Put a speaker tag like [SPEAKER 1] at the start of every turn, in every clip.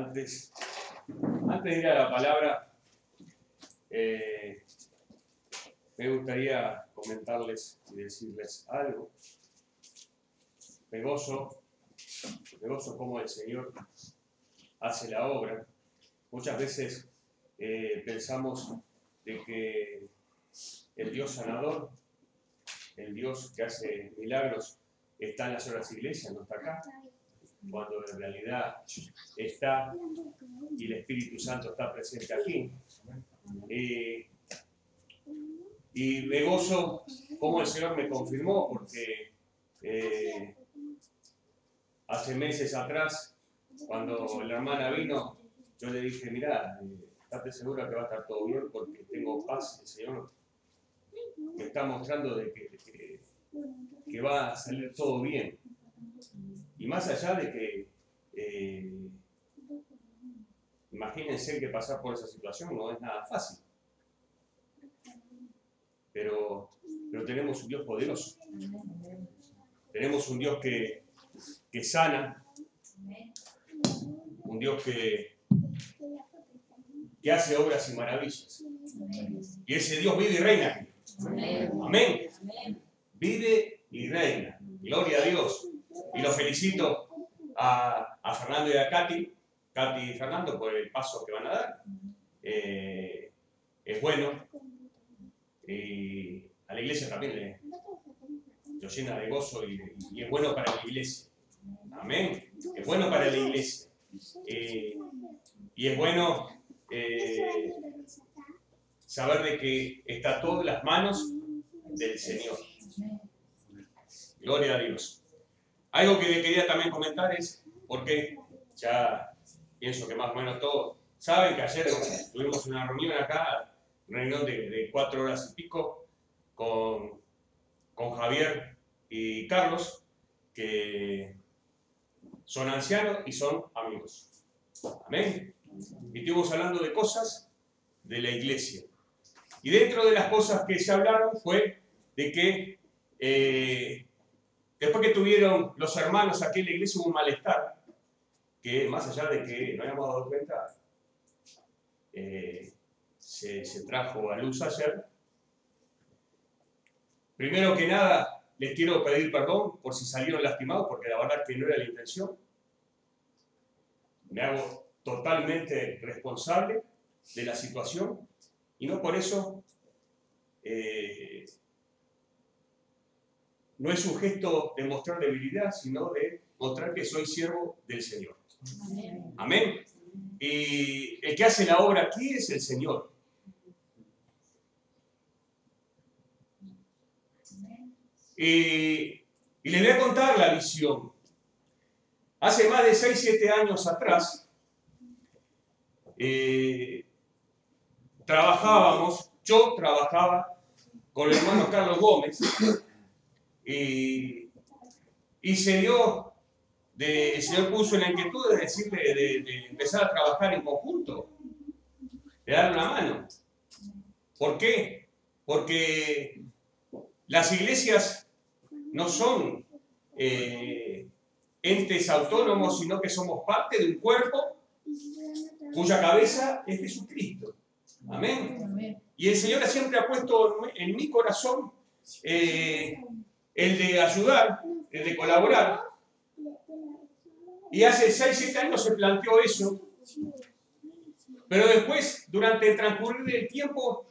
[SPEAKER 1] Antes de ir a la palabra, me gustaría comentarles y decirles algo. Me gozo cómo el Señor hace la obra. Muchas veces pensamos de que el Dios sanador, el Dios que hace milagros, está en las otras iglesias, no está acá, cuando en realidad está y el Espíritu Santo está presente aquí. Y me gozo como el Señor me confirmó, porque hace meses atrás, cuando la hermana vino, yo le dije, mirá, estate segura que va a estar todo bien, porque tengo paz. El Señor me está mostrando de que va a salir todo bien. Y más allá de que, imagínense que pasar por esa situación no es nada fácil. Pero tenemos un Dios poderoso. Tenemos un Dios que sana, un Dios que hace obras y maravillas. Y ese Dios vive y reina aquí. Amén. Vive y reina. Gloria a Dios. Y los felicito a Fernando y a Katy y Fernando, por el paso que van a dar. Es bueno. Y a la iglesia también lo llena de gozo y es bueno para la iglesia. Amén. Es bueno para la iglesia. Y es bueno saber de que está todo en las manos del Señor. Gloria a Dios. Algo que le quería también comentar es, porque ya pienso que más o menos todos saben que ayer tuvimos una reunión acá, una reunión de 4 horas y pico, con Javier y Carlos, que son ancianos y son amigos. Amén. Y estuvimos hablando de cosas de la iglesia. Y dentro de las cosas que se hablaron fue de que después que tuvieron los hermanos aquí en la iglesia hubo un malestar, que más allá de que no hayamos dado cuenta, se trajo a luz ayer. Primero que nada, les quiero pedir perdón por si salieron lastimados, porque la verdad que no era la intención. Me hago totalmente responsable de la situación y no por eso no es un gesto de mostrar debilidad, sino de mostrar que soy siervo del Señor. Amén. Y el que hace la obra aquí es el Señor. Y les voy a contar la visión. Hace más de 6-7 años atrás, yo trabajaba con el hermano Carlos Gómez, y el Señor puso en la inquietud de decirle de empezar a trabajar en conjunto, de darle una mano. ¿Por qué? Porque las iglesias no son entes autónomos, sino que somos parte de un cuerpo cuya cabeza es Jesucristo. Amén. Y el Señor siempre ha puesto en mi corazón el de ayudar, el de colaborar. Y hace 6-7 años se planteó eso. Pero después, durante el transcurrir del tiempo,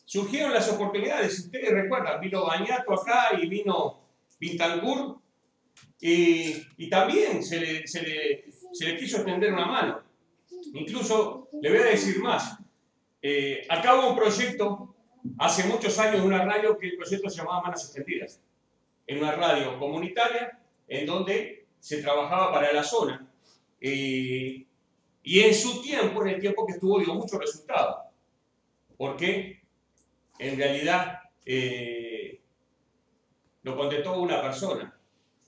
[SPEAKER 1] surgieron las oportunidades. Ustedes recuerdan, vino Bañato acá y vino Pintangur. Y también se le quiso extender una mano. Incluso, le voy a decir más. Acá hubo un proyecto, hace muchos años, de una radio, que el proyecto se llamaba Manos Extendidas. En una radio comunitaria, en donde se trabajaba para la zona. Y en su tiempo, en el tiempo que estuvo, dio muchos resultados. Porque, en realidad, lo contestó una persona.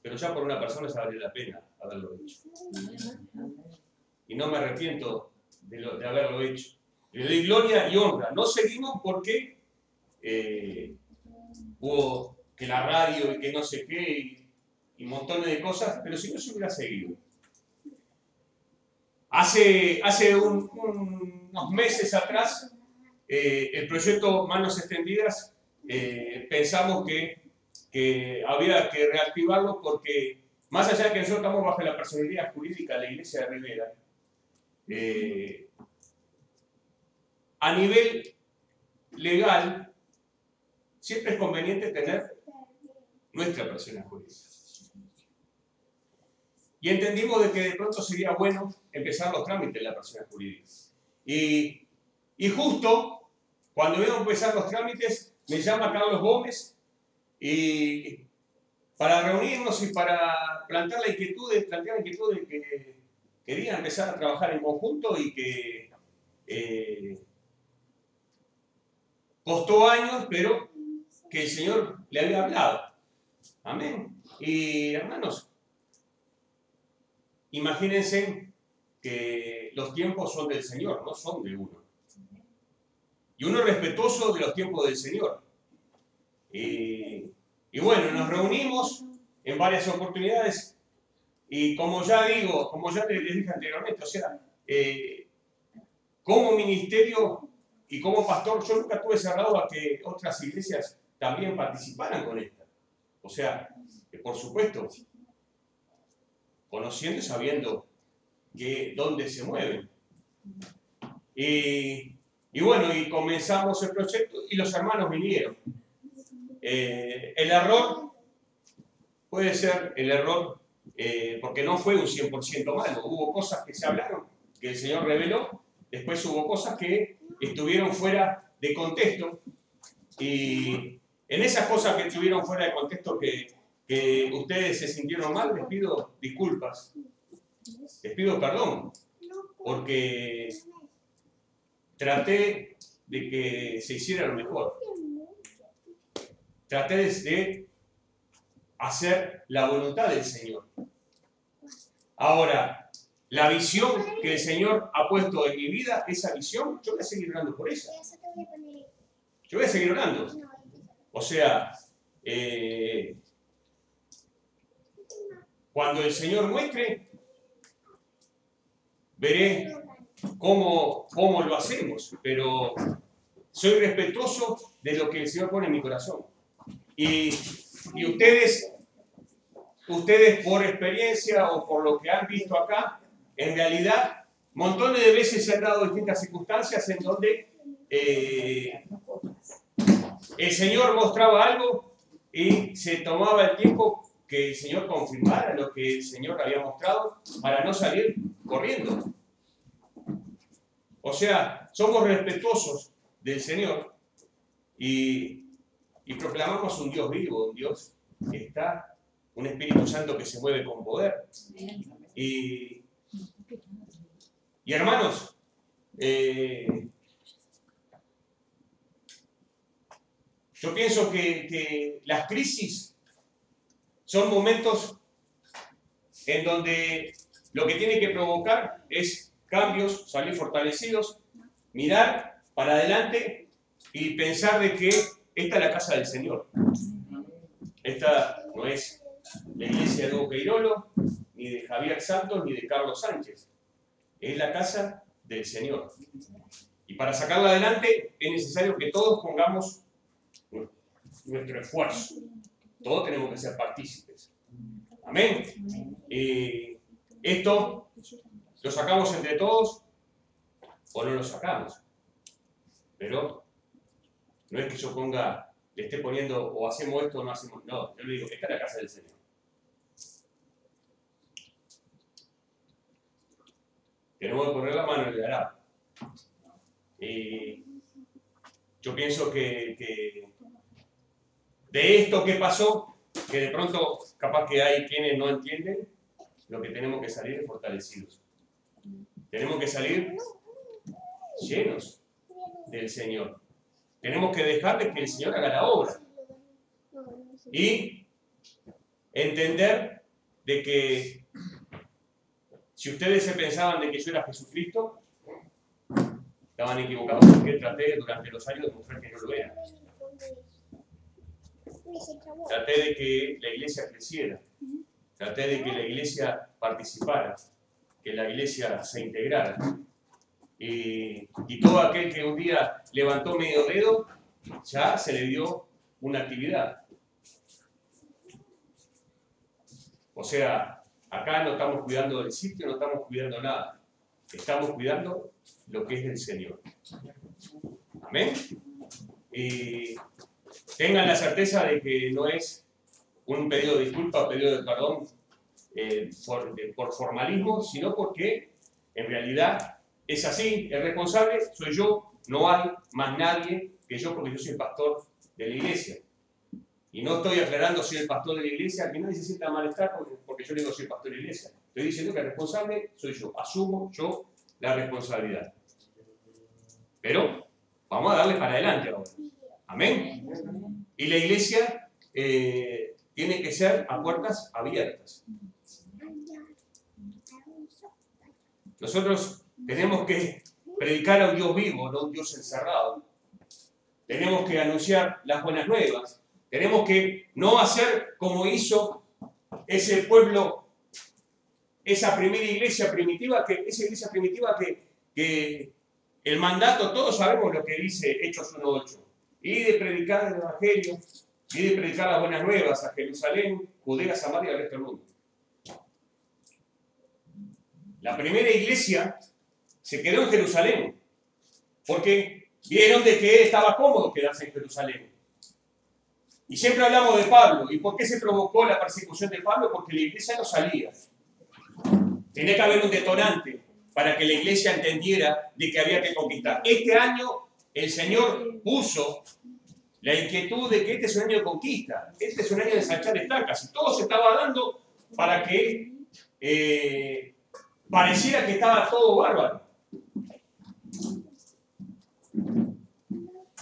[SPEAKER 1] Pero ya por una persona se vale la pena haberlo hecho. Y no me arrepiento de haberlo hecho. Le doy gloria y honra. No seguimos porque hubo que la radio y que no sé qué y montones de cosas, pero si no se hubiera seguido. Hace unos meses atrás, el proyecto Manos Extendidas, pensamos que había que reactivarlo porque, más allá de que nosotros estamos bajo la personalidad jurídica de la Iglesia de Rivera, a nivel legal, siempre es conveniente tener nuestra persona jurídica. Y entendimos de que de pronto sería bueno empezar los trámites de la persona jurídica. Y justo cuando íbamos a empezar los trámites, me llama Carlos Gómez y para reunirnos y para plantear la inquietud de que quería empezar a trabajar en conjunto y que costó años, pero que el Señor le había hablado. Amén. Y hermanos, imagínense que los tiempos son del Señor, no son de uno. Y uno es respetuoso de los tiempos del Señor. Y bueno, nos reunimos en varias oportunidades y como ya les dije anteriormente, o sea, como ministerio y como pastor, yo nunca estuve cerrado a que otras iglesias también participaran con esta. O sea, que por supuesto, conociendo y sabiendo dónde se mueven. Y bueno, y comenzamos el proyecto y los hermanos vinieron. El error puede ser el error porque no fue un 100% malo. Hubo cosas que se hablaron, que el Señor reveló, después hubo cosas que estuvieron fuera de contexto y en esas cosas que estuvieron fuera de contexto que ustedes se sintieron mal, les pido disculpas, les pido perdón, porque traté de que se hiciera lo mejor. Traté de hacer la voluntad del Señor. Ahora, la visión que el Señor ha puesto en mi vida, esa visión, yo voy a seguir orando por ella. Yo voy a seguir orando. O sea, cuando el Señor muestre, veré cómo lo hacemos, pero soy respetuoso de lo que el Señor pone en mi corazón. Y ustedes por experiencia o por lo que han visto acá, en realidad, montones de veces se han dado distintas circunstancias en donde el Señor mostraba algo y se tomaba el tiempo que el Señor confirmara lo que el Señor había mostrado para no salir corriendo. O sea, somos respetuosos del Señor y proclamamos un Dios vivo, un Dios que está, un Espíritu Santo que se mueve con poder. Y hermanos, yo pienso que las crisis son momentos en donde lo que tiene que provocar es cambios, salir fortalecidos, mirar para adelante y pensar de que esta es la casa del Señor. Esta no es la iglesia de Hugo Queirolo, ni de Javier Santos, ni de Carlos Sánchez. Es la casa del Señor. Y para sacarla adelante es necesario que todos pongamos nuestro esfuerzo. Todos tenemos que ser partícipes. Amén. Esto lo sacamos entre todos o no lo sacamos. Pero no es que yo le esté poniendo o hacemos esto o no hacemos. No, yo le digo, esta es la casa del Señor. Tenemos que poner la mano en el arado. Yo pienso que de esto que pasó, que de pronto capaz que hay quienes no entienden, lo que tenemos que salir es fortalecidos. Tenemos que salir llenos del Señor. Tenemos que dejarle que el Señor haga la obra. Y entender de que si ustedes se pensaban de que yo era Jesucristo, estaban equivocados porque traté durante los años de mostrar que no lo era. Traté de que la iglesia creciera. Traté de que la iglesia participara. que la iglesia se integrara. Y todo aquel que un día levantó medio dedo, ya se le dio una actividad. O sea, acá no estamos cuidando del sitio, no estamos cuidando nada. Estamos cuidando lo que es del Señor. Amén. Y tengan la certeza de que no es un pedido de disculpa o pedido de perdón por formalismo, sino porque en realidad es así. El responsable soy yo, no hay más nadie que yo, porque yo soy el pastor de la iglesia. Y no estoy aclarando si soy el pastor de la iglesia, que nadie se sienta malestar porque yo le digo soy el pastor de la iglesia. Estoy diciendo que el responsable soy yo, asumo yo la responsabilidad. Pero vamos a darle para adelante ahora. Amén. Y la iglesia tiene que ser a puertas abiertas. Nosotros tenemos que predicar a un Dios vivo, no a un Dios encerrado. Tenemos que anunciar las buenas nuevas. Tenemos que no hacer como hizo ese pueblo, esa primera iglesia primitiva, que el mandato, todos sabemos lo que dice Hechos 1:8, y de predicar el evangelio, y de predicar las buenas nuevas a Jerusalén, Judea, Samaria y al resto del mundo. La primera iglesia se quedó en Jerusalén, porque vieron de que estaba cómodo quedarse en Jerusalén. Y siempre hablamos de Pablo. ¿Y por qué se provocó la persecución de Pablo? Porque la iglesia no salía. Tenía que haber un detonante para que la iglesia entendiera de que había que conquistar. Este año el Señor puso la inquietud de que este es un año de conquista, este es un año de ensanchar estacas, y todo se estaba dando para que pareciera que estaba todo bárbaro.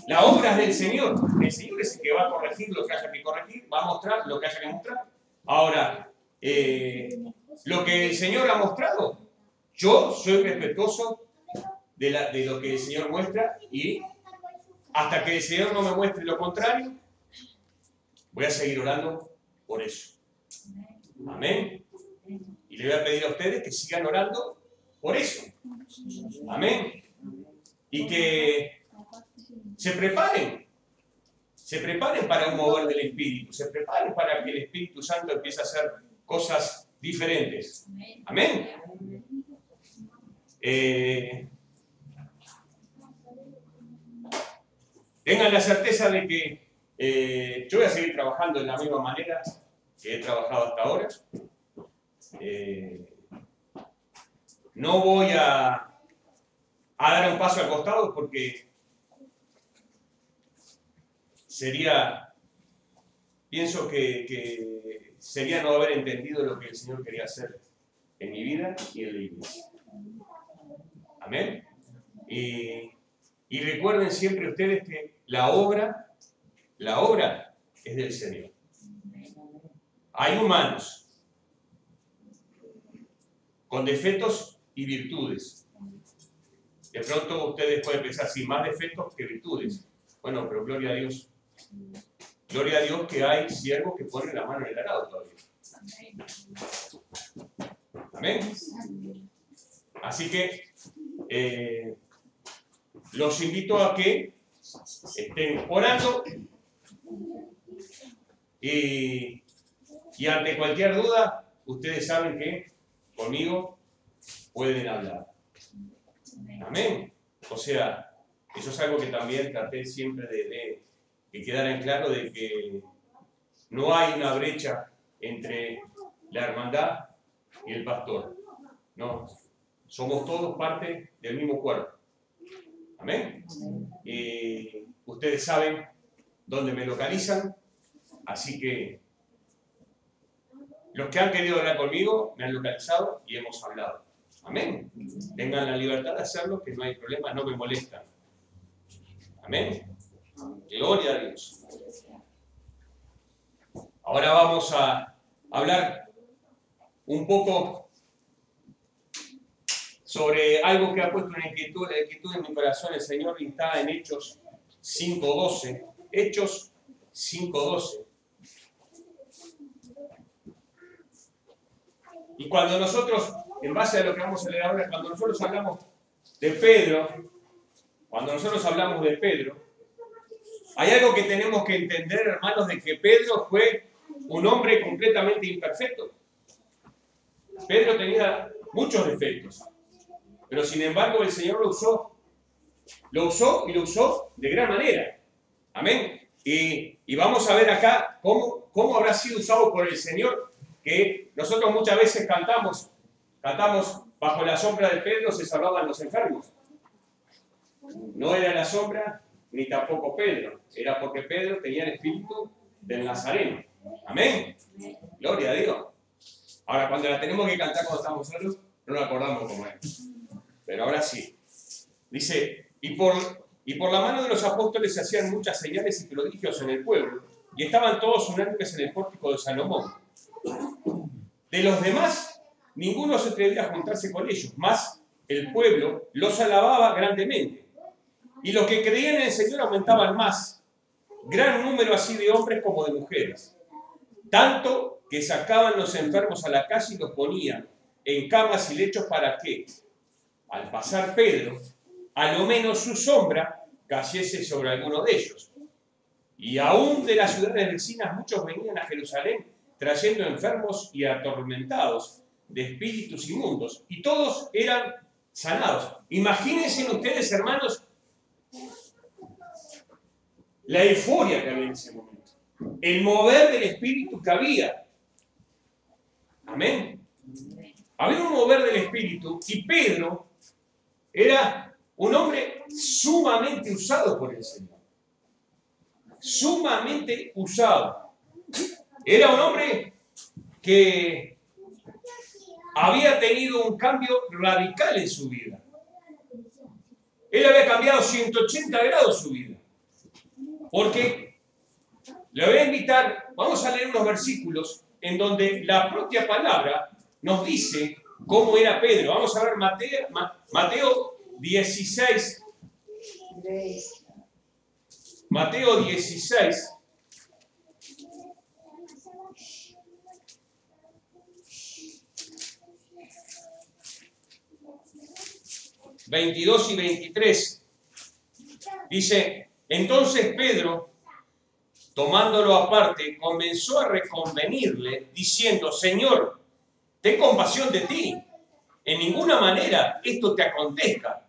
[SPEAKER 1] La obra es del Señor. El Señor es el que va a corregir lo que haya que corregir, va a mostrar lo que haya que mostrar. Ahora, lo que el Señor ha mostrado, yo soy respetuoso de lo que el Señor muestra, y hasta que el Señor no me muestre lo contrario, voy a seguir orando por eso. Amén. Y le voy a pedir a ustedes que sigan orando por eso. Amén. Y que se preparen para un mover del Espíritu, se preparen para que el Espíritu Santo empiece a hacer cosas diferentes. Amén. Tengan la certeza de que yo voy a seguir trabajando de la misma manera que he trabajado hasta ahora. No voy a dar un paso al costado porque pienso que sería no haber entendido lo que el Señor quería hacer en mi vida y en la iglesia. Amén. Y recuerden siempre ustedes que la obra es del Señor. Hay humanos con defectos y virtudes. De pronto ustedes pueden pensar, sí, más defectos que virtudes. Bueno, pero gloria a Dios. Gloria a Dios que hay siervos que ponen la mano en el arado todavía. Amén. Así que los invito a que estén orando y ante cualquier duda, ustedes saben que conmigo pueden hablar. Amén. O sea, eso es algo que también traté siempre de que quedara en claro, de que no hay una brecha entre la hermandad y el pastor. No, somos todos parte del mismo cuerpo. Amén. Ustedes saben dónde me localizan, así que los que han querido hablar conmigo me han localizado y hemos hablado. Amén. Tengan la libertad de hacerlo, que no hay problema, no me molestan. Amén. Gloria a Dios. Ahora vamos a hablar un poco sobre algo que ha puesto una inquietud en mi corazón el Señor, y está en Hechos 5:12. Hechos 5:12. Y cuando nosotros en base a lo que vamos a leer ahora, cuando nosotros hablamos de Pedro, hay algo que tenemos que entender, hermanos, de que Pedro fue un hombre completamente imperfecto. Pedro tenía muchos defectos, pero sin embargo el Señor lo usó y lo usó de gran manera. Amén. Y vamos a ver acá cómo habrá sido usado por el Señor, que nosotros muchas veces cantamos bajo la sombra de Pedro se salvaban los enfermos. No era la sombra ni tampoco Pedro, era porque Pedro tenía el espíritu del Nazareno. Amén. Gloria a Dios. Ahora, cuando la tenemos que cantar cuando estamos solos, no nos acordamos cómo es. Pero ahora sí. Dice, y por la mano de los apóstoles se hacían muchas señales y prodigios en el pueblo, y estaban todos unánimes en el pórtico de Salomón. De los demás, ninguno se atrevía a juntarse con ellos, mas el pueblo los alababa grandemente. Y los que creían en el Señor aumentaban más, gran número así de hombres como de mujeres. Tanto que sacaban los enfermos a la calle y los ponían en camas y lechos para que, al pasar Pedro, a lo menos su sombra cayese sobre alguno de ellos. Y aún de las ciudades vecinas muchos venían a Jerusalén trayendo enfermos y atormentados de espíritus inmundos, y todos eran sanados. Imagínense ustedes, hermanos, la euforia que había en ese momento, el mover del espíritu que había. Amén. Había un mover del espíritu, y Pedro era un hombre sumamente usado por el Señor. Sumamente usado. Era un hombre que había tenido un cambio radical en su vida. Él había cambiado 180 grados su vida. Porque le voy a invitar, vamos a leer unos versículos en donde la propia palabra nos dice cómo era Pedro. Vamos a ver Mateo 16. Mateo 16. 22 y 23. Dice, entonces Pedro, tomándolo aparte, comenzó a reconvenirle, diciendo, Señor, ten compasión de ti, en ninguna manera esto te acontezca.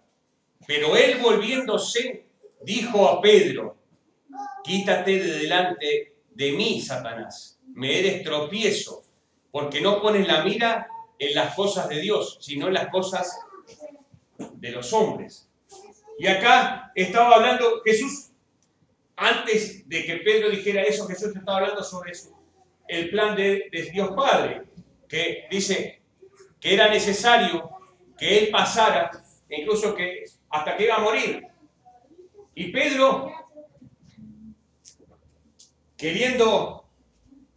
[SPEAKER 1] Pero él volviéndose, dijo a Pedro, quítate de delante de mí, Satanás, me eres tropiezo, porque no pones la mira en las cosas de Dios, sino en las cosas de los hombres. Y acá estaba hablando Jesús, antes de que Pedro dijera eso, Jesús estaba hablando sobre eso, el plan de Dios Padre, que dice que era necesario que él pasara, incluso que hasta que iba a morir. Y Pedro, queriendo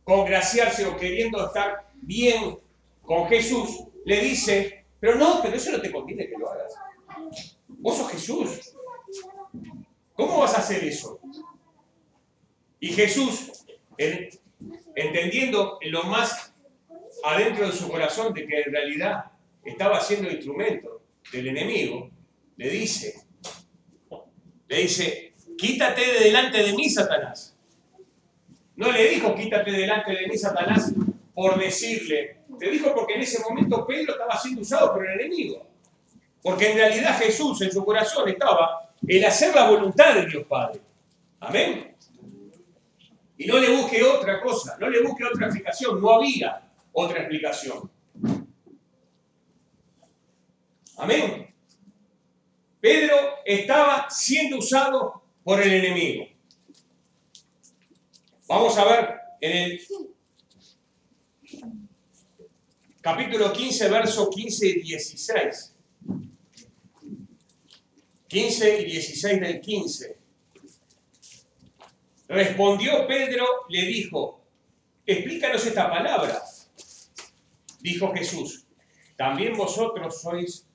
[SPEAKER 1] congraciarse o queriendo estar bien con Jesús, le dice, pero eso no te conviene que lo hagas. Vos sos Jesús. ¿Cómo vas a hacer eso? Y Jesús, entendiendo en lo más adentro de su corazón de que en realidad estaba siendo instrumento del enemigo, le dice, quítate de delante de mí, Satanás. No le dijo, quítate delante de mí, Satanás, por decirle. Le dijo porque en ese momento Pedro estaba siendo usado por el enemigo. Porque en realidad Jesús en su corazón estaba el hacer la voluntad de Dios Padre. Amén. Y no le busque otra cosa, no le busque otra explicación. No había otra explicación. Amén. Pedro estaba siendo usado por el enemigo. Vamos a ver en el capítulo 15, versos 15 y 16. 15 y 16 del 15. Respondió Pedro, le dijo, explícanos esta palabra. Dijo Jesús, también vosotros sois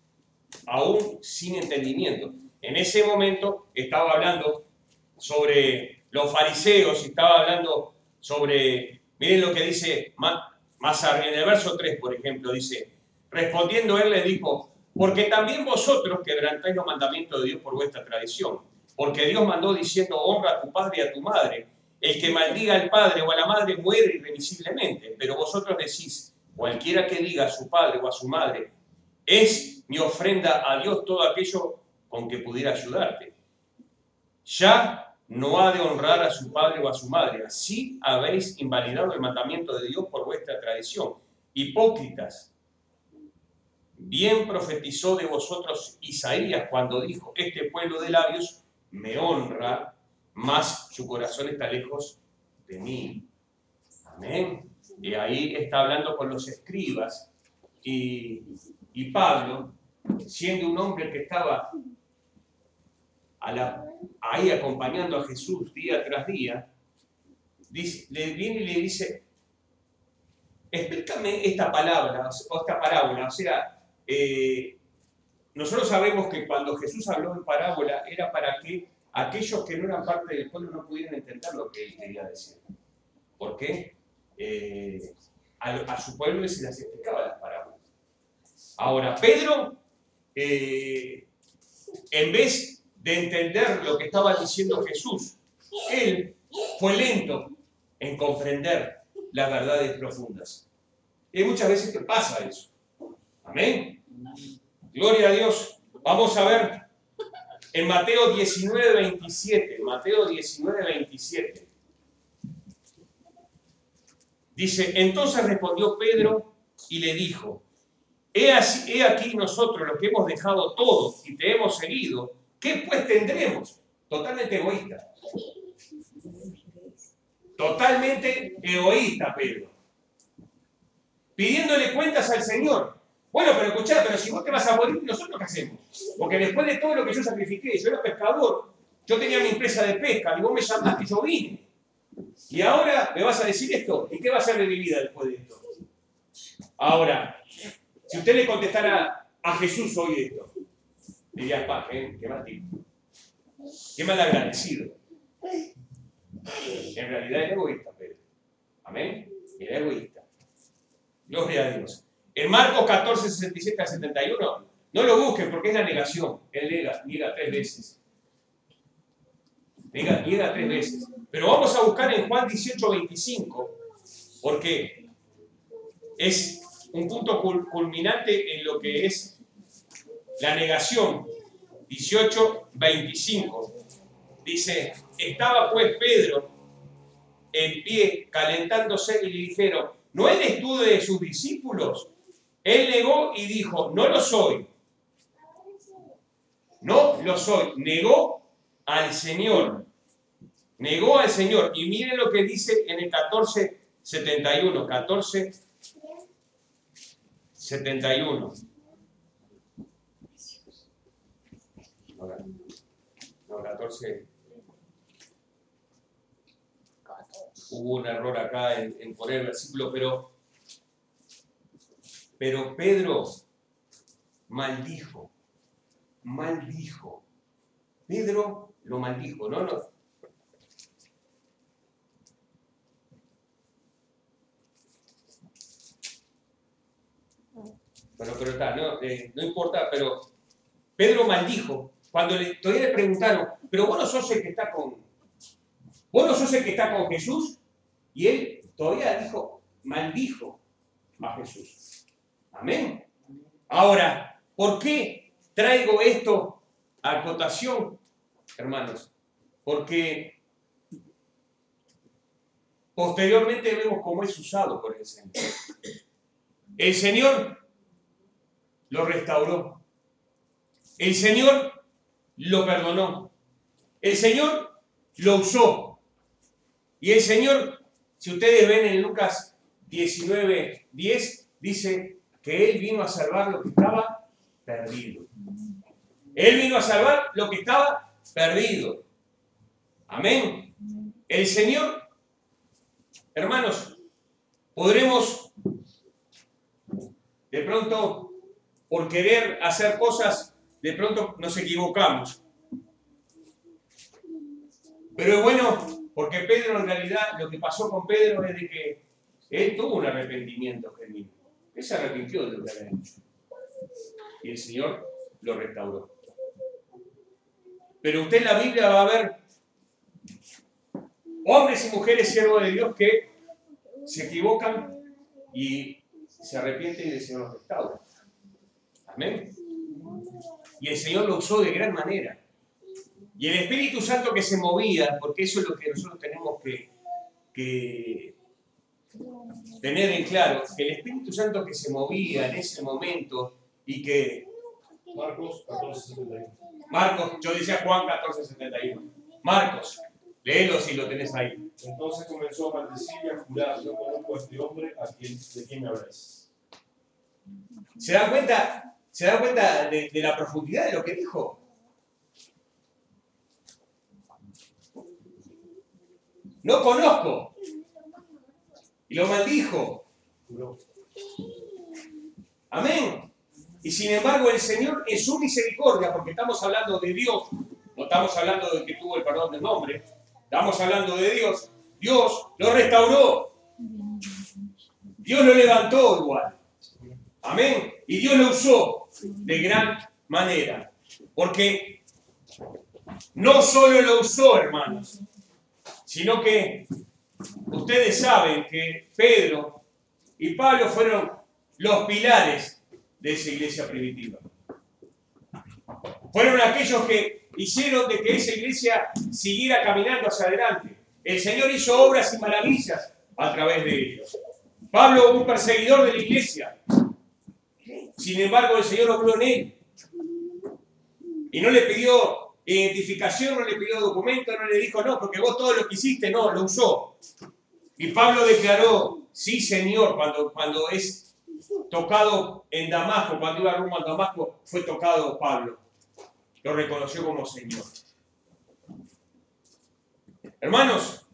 [SPEAKER 1] aún sin entendimiento. En ese momento estaba hablando sobre los fariseos, estaba hablando sobre, miren lo que dice más arriba, en el verso 3, por ejemplo, dice, Respondiendo él le dijo, porque también vosotros quebrantáis los mandamientos de Dios por vuestra tradición. Porque Dios mandó diciendo, honra a tu padre y a tu madre. El que maldiga al padre o a la madre muere irremisiblemente. Pero vosotros decís, cualquiera que diga a su padre o a su madre, es mi ofrenda a Dios todo aquello con que pudiera ayudarte. Ya no ha de honrar a su padre o a su madre. Así habéis invalidado el mandamiento de Dios por vuestra tradición. Hipócritas. Bien profetizó de vosotros Isaías cuando dijo, este pueblo de labios me honra, mas su corazón está lejos de mí. Amén. Y ahí está hablando con los escribas y Pablo, siendo un hombre que estaba ahí acompañando a Jesús día tras día, le viene y le dice, explícame esta palabra, o esta parábola, o sea, nosotros sabemos que cuando Jesús habló en parábola era para que aquellos que no eran parte del pueblo no pudieran entender lo que él quería decir. ¿Por qué? A su pueblo se les explicaba las parábolas. Ahora, Pedro, en vez de entender lo que estaba diciendo Jesús, él fue lento en comprender las verdades profundas. Y hay muchas veces que pasa eso. Amén. Gloria a Dios. Vamos a ver en Mateo 19:27. Mateo 19:27. Dice, entonces respondió Pedro y le dijo, he aquí nosotros los que hemos dejado todo y te hemos seguido, ¿qué pues tendremos? Totalmente egoísta. Totalmente egoísta, Pedro. Pidiéndole cuentas al Señor. Bueno, pero escuchá, pero si vos te vas a morir, ¿nosotros qué hacemos? Porque después de todo lo que yo sacrifiqué, yo era pescador, yo tenía mi empresa de pesca, y vos me llamaste y yo vine. Y ahora me vas a decir esto, ¿y qué va a ser de mi vida después de esto? Ahora, si usted le contestara a Jesús hoy esto, diría, qué mal tipo, qué mal agradecido. En realidad era egoísta, Pedro. Amén. Era egoísta. Gloria a Dios. En Marcos 14, 67 a 71, no lo busquen porque es la negación. Él niega 3 veces. Niega 3 veces. Pero vamos a buscar en Juan 18, 25, porque es un punto culminante en lo que es la negación. 18, 25. Dice, estaba pues Pedro en pie, calentándose, y le dijeron, ¿no eres tú de sus discípulos? Él negó y dijo, no lo soy. No lo soy. Negó al Señor. Negó al Señor. Y miren lo que dice en el 14:71. 14:71. No, 14. Hubo un error acá en poner el versículo, pero Pedro maldijo. Pedro lo maldijo, no. Bueno, pero está, no importa, pero Pedro maldijo. Cuando todavía le preguntaron, pero vos no sos el que está con Jesús, y él todavía maldijo a Jesús. Amén. Ahora, ¿por qué traigo esto a cotación, hermanos? Porque posteriormente vemos cómo es usado por el Señor. El Señor lo restauró. El Señor lo perdonó. El Señor lo usó. Y el Señor, si ustedes ven en Lucas 19:10, dice que Él vino a salvar lo que estaba perdido. Él vino a salvar lo que estaba perdido. Amén. El Señor, hermanos, podremos de pronto, por querer hacer cosas, de pronto nos equivocamos. Pero es bueno, porque Pedro en realidad, lo que pasó con Pedro es de que él tuvo un arrepentimiento genuino. Él se arrepintió de lo que había hecho. Y el Señor lo restauró. Pero usted en la Biblia va a ver hombres y mujeres siervos de Dios que se equivocan y se arrepienten y el Señor los restaura. Amén. Y el Señor lo usó de gran manera. Y el Espíritu Santo que se movía, porque eso es lo que nosotros tenemos que tener en claro, que el Espíritu Santo que se movía en ese momento y que...
[SPEAKER 2] Marcos 14:71.
[SPEAKER 1] Marcos, yo decía Juan 14:71. Marcos, léelo si lo tenés ahí.
[SPEAKER 2] Entonces comenzó a maldecir y a jurar: yo conozco a este hombre de quien me habláis.
[SPEAKER 1] ¿Se dan cuenta? ¿Se dan cuenta de la profundidad de lo que dijo? No conozco. Y lo maldijo.
[SPEAKER 2] Juró.
[SPEAKER 1] Amén. Y sin embargo el Señor en su misericordia, porque estamos hablando de Dios, no estamos hablando de que tuvo el perdón del hombre, estamos hablando de Dios. Dios lo restauró. Dios lo levantó igual. Amén. Y Dios lo usó de gran manera. Porque no solo lo usó, hermanos, sino que ustedes saben que Pedro y Pablo fueron los pilares de esa iglesia primitiva. Fueron aquellos que hicieron de que esa iglesia siguiera caminando hacia adelante. El Señor hizo obras y maravillas a través de ellos. Pablo, un perseguidor de la iglesia. Sin embargo, el Señor obró en él. Y no le pidió identificación, no le pidió documento, no le dijo, no, porque vos todo lo que hiciste, no, lo usó. Y Pablo declaró, sí, Señor, cuando es tocado en Damasco, cuando iba rumbo a Damasco, fue tocado Pablo. Lo reconoció como Señor. Hermanos,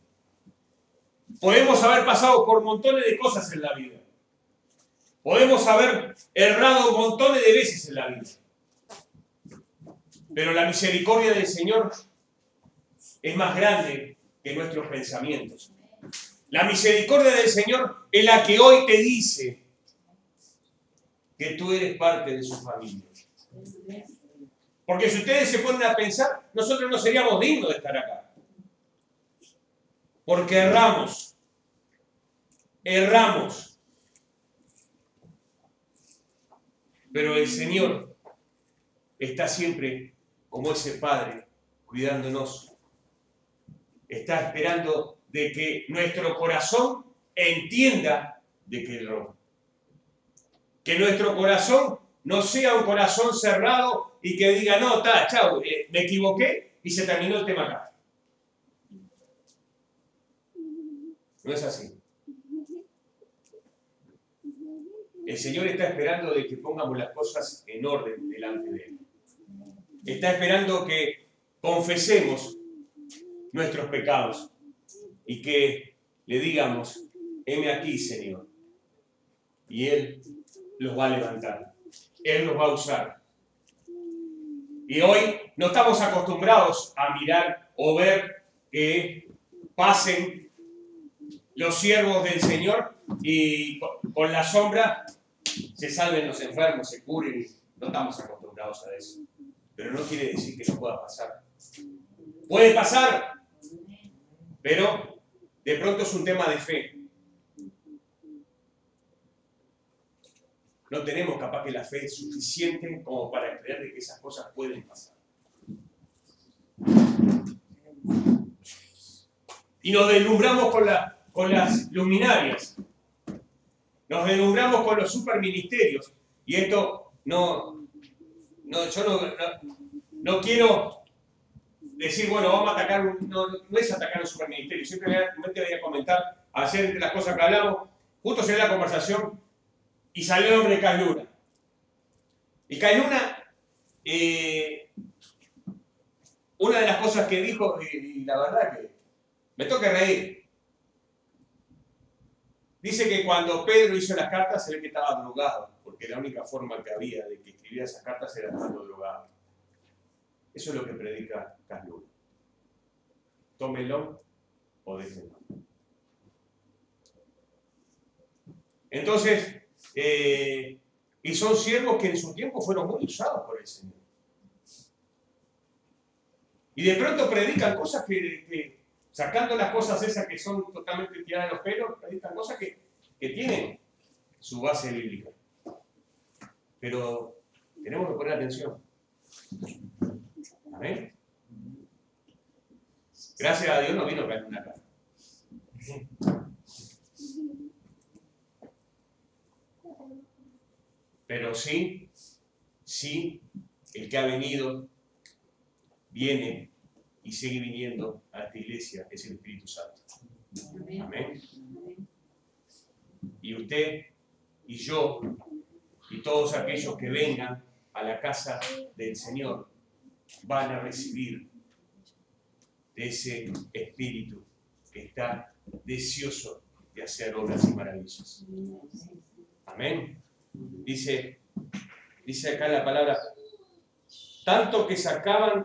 [SPEAKER 1] podemos haber pasado por montones de cosas en la vida. Podemos haber errado montones de veces en la vida. Pero la misericordia del Señor es más grande que nuestros pensamientos. La misericordia del Señor es la que hoy te dice que tú eres parte de su familia. Porque si ustedes se ponen a pensar, nosotros no seríamos dignos de estar acá. Porque erramos. Erramos. Pero el Señor está siempre como ese Padre cuidándonos. Está esperando de que nuestro corazón entienda de que erró. Que nuestro corazón no sea un corazón cerrado y que diga, no, está, chao, me equivoqué y se terminó el tema acá. No es así. El Señor está esperando de que pongamos las cosas en orden delante de Él. Está esperando que confesemos nuestros pecados y que le digamos, heme aquí, Señor. Y Él los va a levantar. Él los va a usar. Y hoy no estamos acostumbrados a mirar o ver que pasen los siervos del Señor y con la sombra se salven los enfermos, se curen. No estamos acostumbrados a eso. Pero no quiere decir que no pueda pasar. Puede pasar, pero de pronto es un tema de fe. No tenemos capaz que la fe es suficiente como para creer de que esas cosas pueden pasar. Y nos deslumbramos con las luminarias. Nos deslumbramos con los superministerios. Y esto yo no quiero decir, bueno, vamos a atacar, no es atacar un superministerio. Simplemente voy a comentar, ayer entre las cosas que hablamos, justo se dio la conversación y salió el hombre de Casluna. Y Casluna, una de las cosas que dijo, y la verdad que me toca reír, dice que cuando Pedro hizo las cartas se ve que estaba drogado, porque la única forma que había de que escribiera esas cartas era estando drogado. Eso es lo que predica Casluna. Tómenlo o déjenlo. Entonces, Y son siervos que en su tiempo fueron muy usados por el Señor. Y de pronto predican cosas que sacando las cosas esas que son totalmente tiradas de los pelos, predican cosas que tienen su base bíblica. Pero tenemos que poner atención. Amén. Gracias a Dios no vino a caer una cara. Pero sí, el que ha venido, viene y sigue viniendo a esta iglesia, es el Espíritu Santo. Amén. Y usted y yo y todos aquellos que vengan a la casa del Señor van a recibir de ese Espíritu que está deseoso de hacer obras y maravillas. Amén. Dice acá la palabra, tanto que sacaban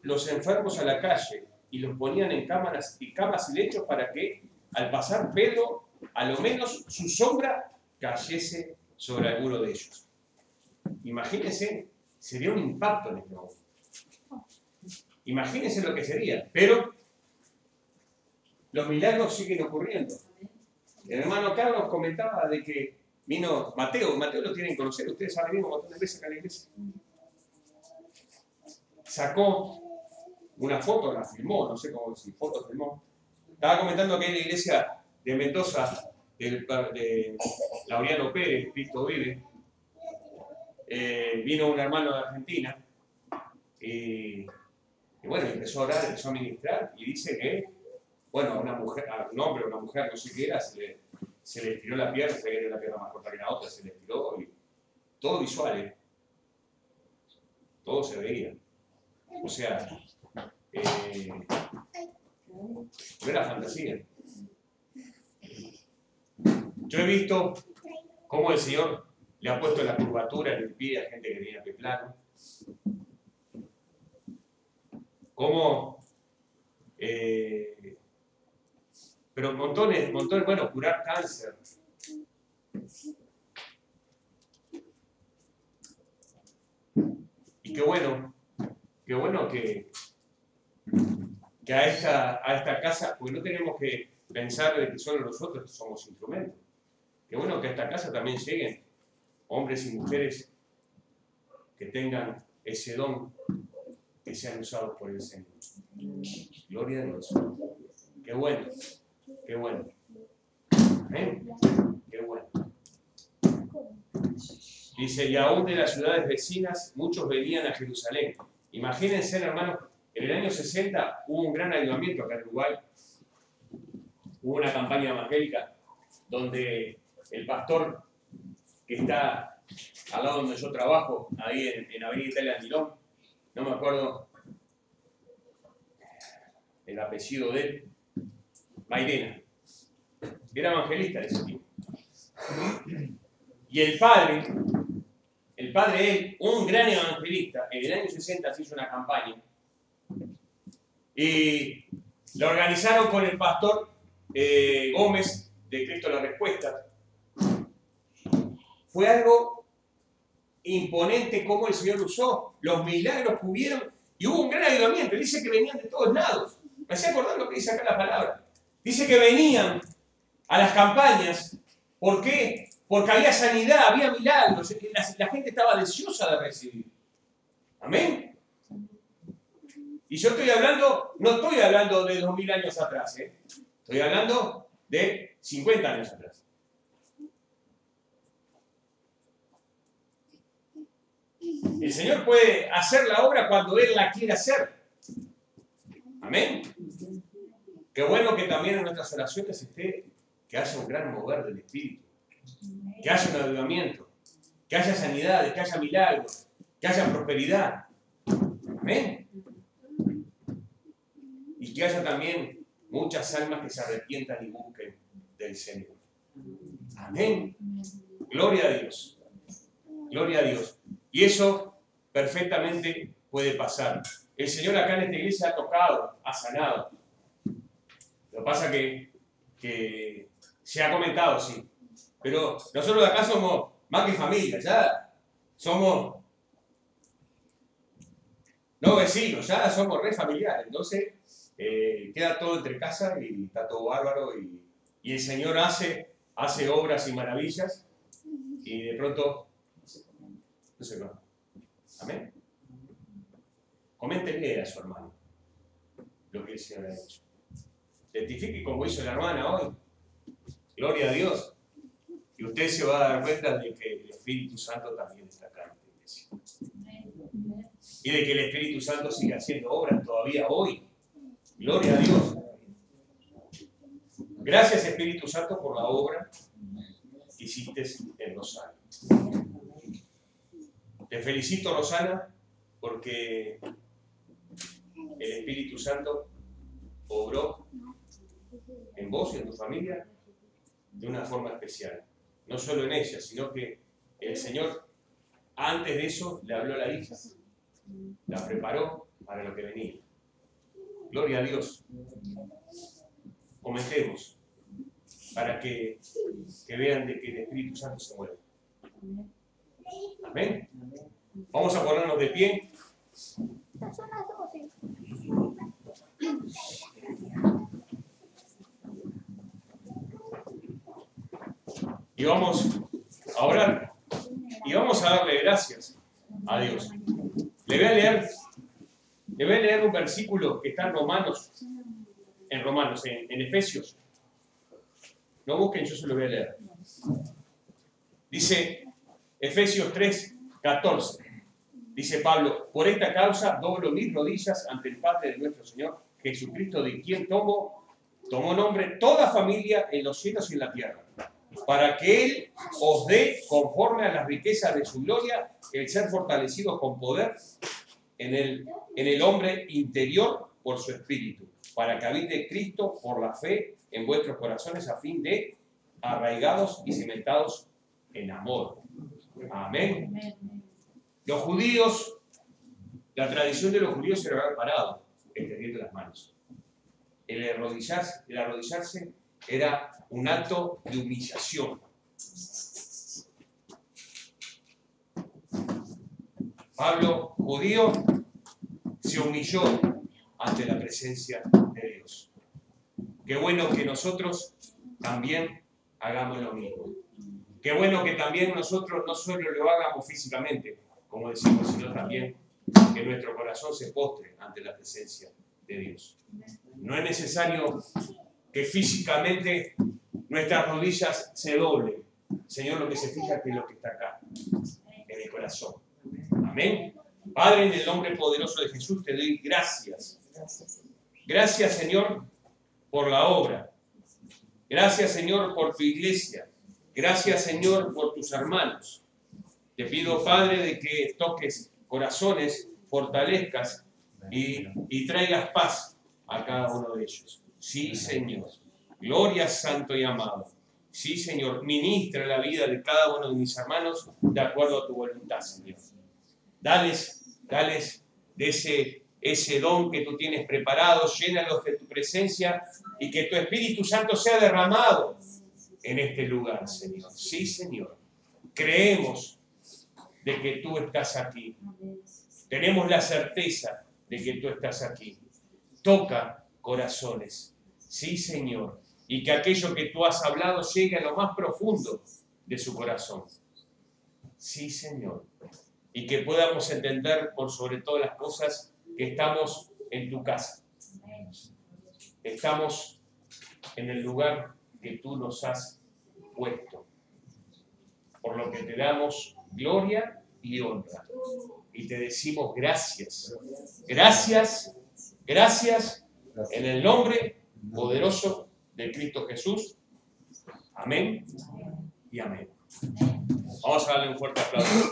[SPEAKER 1] los enfermos a la calle y los ponían en camas y lechos para que al pasar Pedro, a lo menos su sombra cayese sobre alguno de ellos. Imagínense, sería un impacto en este momento. Imagínense lo que sería, pero los milagros siguen ocurriendo. El hermano Carlos comentaba de que vino Mateo lo tienen que conocer, ustedes han venido un montón de veces acá a la iglesia. Sacó una foto, la filmó, no sé cómo si foto filmó. Estaba comentando que en la iglesia de Mendoza, de Laureano Pérez, Cristo vive, vino un hermano de Argentina y bueno, empezó a orar, empezó a ministrar y dice que, bueno, a una mujer, a un hombre o una mujer, no sé qué era, se le estiró la pierna, se le dio la pierna más corta que la otra, se le estiró y todo visual, todo se veía. O sea, no era fantasía. Yo he visto cómo el Señor le ha puesto la curvatura en el pie a gente que tenía pie plano. Cómo, pero montones, bueno, curar cáncer. Y qué bueno que a esta casa, porque no tenemos que pensar de que solo nosotros somos instrumentos. Qué bueno que a esta casa también lleguen hombres y mujeres que tengan ese don, que sean usados por el Señor. Gloria a Dios. Qué bueno, qué bueno. ¿Amén? Qué bueno. Dice, y aún de las ciudades vecinas, muchos venían a Jerusalén. Imagínense, hermanos, en el año 60 hubo un gran avivamiento acá en Uruguay. Hubo una campaña evangélica donde el pastor que está al lado donde yo trabajo, ahí en Avenida Italia Andilón, no me acuerdo el apellido de él, Mairena, era evangelista de ese tiempo. Y el padre, él, un gran evangelista, en el año 60 se hizo una campaña y lo organizaron con el pastor Gómez de Cristo la Respuesta. Fue algo imponente cómo el Señor usó, los milagros que hubieron y hubo un gran avivamiento. Dice que venían de todos lados. Me hacía acordar lo que dice acá la palabra. Dice que venían a las campañas. ¿Por qué? Porque había sanidad, había milagros. La gente estaba deseosa de recibir. Amén. Y yo estoy hablando, no estoy hablando de 2000 años atrás. Estoy hablando de 50 años atrás. El Señor puede hacer la obra cuando Él la quiere hacer. Amén. Qué bueno que también en nuestras oraciones esté que haya un gran mover del Espíritu, que haya un avivamiento, que haya sanidades, que haya milagros, que haya prosperidad. Amén. Y que haya también muchas almas que se arrepientan y busquen del Señor. Amén. Gloria a Dios. Gloria a Dios. Y eso perfectamente puede pasar. El Señor acá en esta iglesia ha tocado, ha sanado. Lo que pasa que se ha comentado, sí. Pero nosotros de acá somos más que familia, ya somos no vecinos, ya somos re familiares. Entonces, queda todo entre casa y está todo bárbaro y el Señor hace obras y maravillas y de pronto no se va. Amén. Coméntenle a su hermano lo que el Señor ha hecho. Identifique como hizo la hermana hoy. Gloria a Dios. Y usted se va a dar cuenta de que el Espíritu Santo también está acá en la iglesia. Y de que el Espíritu Santo sigue haciendo obras todavía hoy. Gloria a Dios. Gracias, Espíritu Santo, por la obra que hiciste en Rosana. Te felicito, Rosana, porque el Espíritu Santo obró en vos y en tu familia de una forma especial. No solo en ella, sino que el Señor, antes de eso, le habló a la hija. La preparó para lo que venía. Gloria a Dios. Comentemos para que vean de que el Espíritu Santo se mueve. Amén. Vamos a ponernos de pie. Y vamos a orar. Y vamos a darle gracias a Dios. Le voy a leer un versículo que está en Romanos, en Efesios. No busquen, yo se lo voy a leer. Dice Efesios 3:14. Dice Pablo: por esta causa doblo mis rodillas ante el Padre de nuestro Señor Jesucristo, de quien tomó nombre toda familia en los cielos y en la tierra, para que Él os dé, conforme a las riquezas de su gloria, el ser fortalecidos con poder en el hombre interior por su Espíritu, para que habite Cristo por la fe en vuestros corazones, a fin de arraigados y cimentados en amor. Amén. Los judíos, la tradición de los judíos era haber parado extendiendo las manos. El arrodillarse era un acto de humillación. Pablo, judío, se humilló ante la presencia de Dios. Qué bueno que nosotros también hagamos lo mismo. Qué bueno que también nosotros no solo lo hagamos físicamente, como decimos, sino también que nuestro corazón se postre ante la presencia de Dios. No es necesario que físicamente nuestras rodillas se doblen. Señor, lo que se fija es que lo que está acá, en el corazón. Amén. Padre, en el nombre poderoso de Jesús te doy gracias. Gracias, Señor, por la obra. Gracias, Señor, por tu iglesia. Gracias, Señor, por tus hermanos. Te pido, Padre, de que toques corazones, fortalezcas y traigas paz a cada uno de ellos. Sí, Señor. Gloria, santo y amado. Sí, Señor. Ministra la vida de cada uno de mis hermanos de acuerdo a tu voluntad, Señor. Dales de ese don que tú tienes preparado, llénalos de tu presencia y que tu Espíritu Santo sea derramado en este lugar, Señor. Sí, Señor. Creemos de que tú estás aquí. Tenemos la certeza de que tú estás aquí. Toca corazones. Sí, Señor. Y que aquello que tú has hablado llegue a lo más profundo de su corazón. Sí, Señor. Y que podamos entender por sobre todas las cosas que estamos en tu casa. Estamos en el lugar que tú nos has puesto. Por lo que te damos gloria y honra. Y te decimos gracias. Gracias, gracias, en el nombre poderoso de Cristo Jesús. Amén y amén. Vamos a darle un fuerte aplauso.